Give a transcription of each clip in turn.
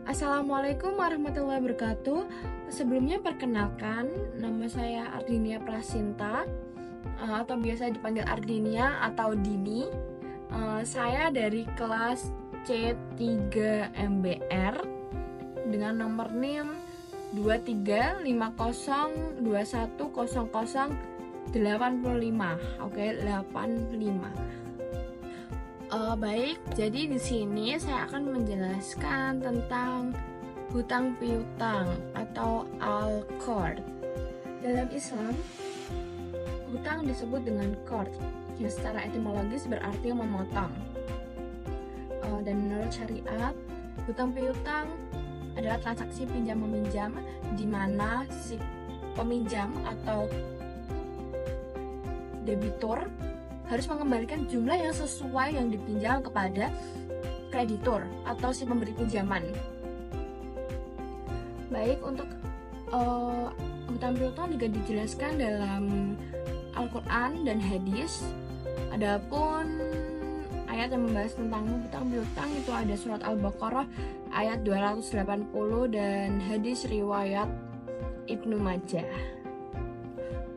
Assalamualaikum warahmatullahi wabarakatuh. Sebelumnya perkenalkan, nama saya Ardinia Prasinta atau biasa dipanggil Ardinia atau Dini. Saya dari kelas C3 MBR dengan nomor NIM 2350210085. Oke, 85. Baik, jadi di sini saya akan menjelaskan tentang hutang piutang atau al-qard. Dalam Islam, hutang disebut dengan qard, yang secara etimologis berarti memotong. Dan menurut syariat, hutang piutang adalah transaksi pinjam meminjam di mana si peminjam atau debitur harus mengembalikan jumlah yang sesuai yang dipinjam kepada kreditur atau si pemberi pinjaman. Baik, untuk hutang piutang juga dijelaskan dalam Al-Quran dan hadis. Adapun ayat yang membahas tentang hutang piutang itu ada surat Al-Baqarah ayat 280 dan hadis riwayat Ibnu Majah.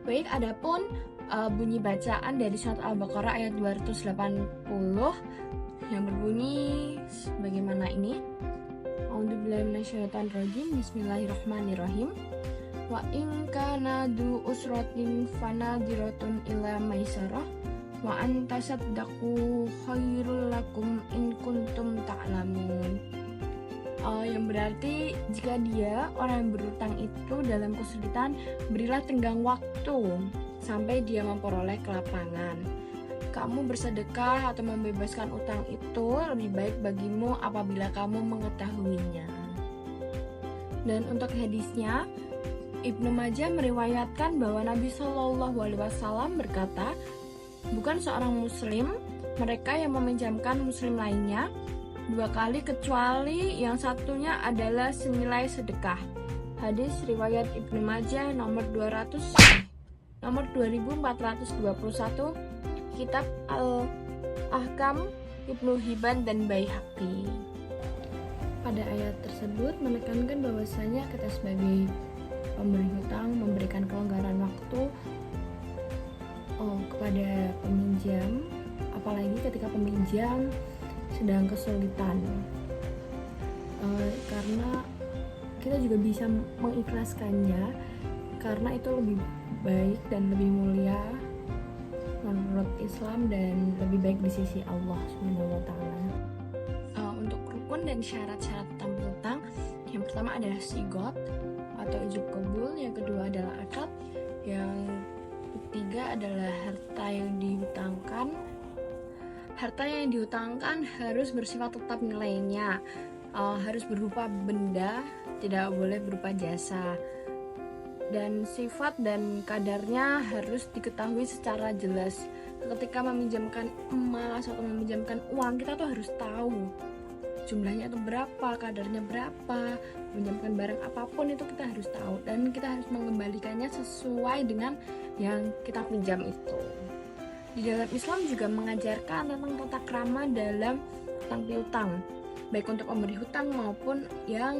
Baik, adapun bunyi bacaan dari surat Al-Baqarah ayat 280 yang berbunyi sebagaimana ini. A'udzubillahi minasyaitonirrajim. Bismillahirrahmanirrahim. Wa in kana du usratin fanadiratun ila maisarah wa an tasaddaqu khairul lakum in kuntum ta'lamun. Yang berarti jika dia orang yang berutang itu dalam kesulitan, berilah tenggang waktu sampai dia memperoleh kelapangan. Kamu bersedekah atau membebaskan utang itu lebih baik bagimu apabila kamu mengetahuinya. Dan untuk hadisnya, Ibnu Majah meriwayatkan bahwa Nabi Shallallahu Alaihi Wasallam berkata, bukan seorang muslim mereka yang meminjamkan muslim lainnya 2 kali kecuali yang satunya adalah senilai sedekah. Hadis riwayat Ibnu Majah nomor 2421, kitab Al-Ahkam Ibnu Hibban dan Baihaqi. Pada ayat tersebut menekankan bahwasanya kita sebagai pemberi hutang memberikan kelonggaran waktu kepada peminjam, apalagi ketika peminjam sedang kesulitan, karena kita juga bisa mengikhlaskannya karena itu lebih baik dan lebih mulia menurut Islam dan lebih baik di sisi Allah SWT. Untuk rukun dan syarat-syarat hutang piutang, yang pertama adalah sigot atau ijab qabul, yang kedua adalah akad, yang ketiga adalah harta yang dihutangkan. Harta yang dihutangkan harus bersifat tetap nilainya, harus berupa benda, tidak boleh berupa jasa. Dan sifat dan kadarnya harus diketahui secara jelas. Ketika meminjamkan emas atau meminjamkan uang, kita tuh harus tahu jumlahnya itu berapa, kadarnya berapa. Meminjamkan barang apapun itu kita harus tahu, dan kita harus mengembalikannya sesuai dengan yang kita pinjam itu. Di dalam Islam juga mengajarkan tentang tata krama dalam hutang piutang, baik untuk pemberi hutang maupun yang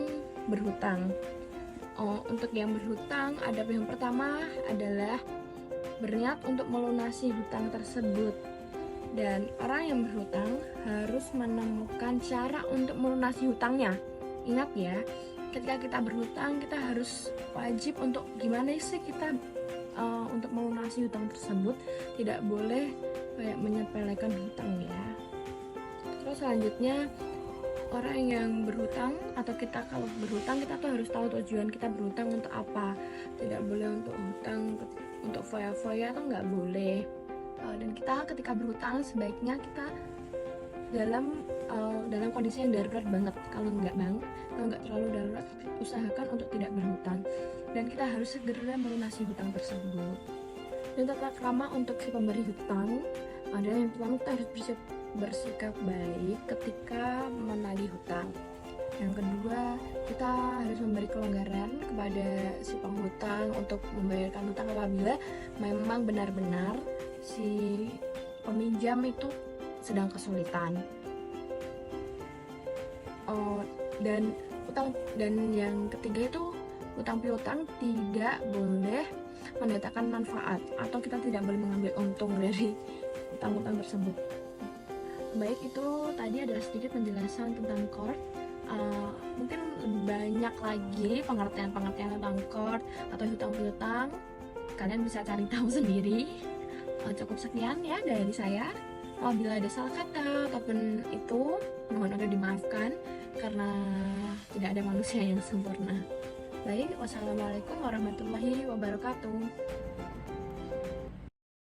berhutang. Untuk yang berhutang, ada yang pertama adalah berniat untuk melunasi hutang tersebut. Dan orang yang berhutang harus menemukan cara untuk melunasi hutangnya. Ingat ya, ketika kita berhutang, kita harus wajib untuk gimana sih kita untuk melunasi hutang tersebut. Tidak boleh kayak menyepelekan hutang ya. Terus selanjutnya, orang yang berhutang atau kita kalau berhutang, kita tuh harus tahu tujuan kita berhutang untuk apa. Tidak boleh untuk hutang untuk foya-foya, atau nggak boleh. Dan kita ketika berhutang sebaiknya kita dalam kondisi yang darurat banget. Kalau nggak terlalu darurat, usahakan untuk tidak berhutang. Dan kita harus segera melunasi hutang tersebut. Dan tata krama untuk si pemberi hutang adalah yang pertama, kita harus bersikap baik ketika menagih hutang. Yang kedua, kita harus memberi kelonggaran kepada si penghutang untuk membayarkan hutang apabila memang benar-benar si peminjam itu sedang kesulitan. Dan Dan yang ketiga itu utang piutang tidak boleh mendatangkan manfaat atau kita tidak boleh mengambil untung dari utang-utang tersebut. Baik, itu tadi adalah sedikit penjelasan tentang qard. Mungkin lebih banyak lagi pengertian-pengertian tentang qard atau hutang piutang, kalian bisa cari tahu sendiri. Cukup sekian ya dari saya. Apabila ada salah kata ataupun itu, mohon untuk dimaafkan karena tidak ada manusia yang sempurna. Baik, wassalamualaikum warahmatullahi wabarakatuh.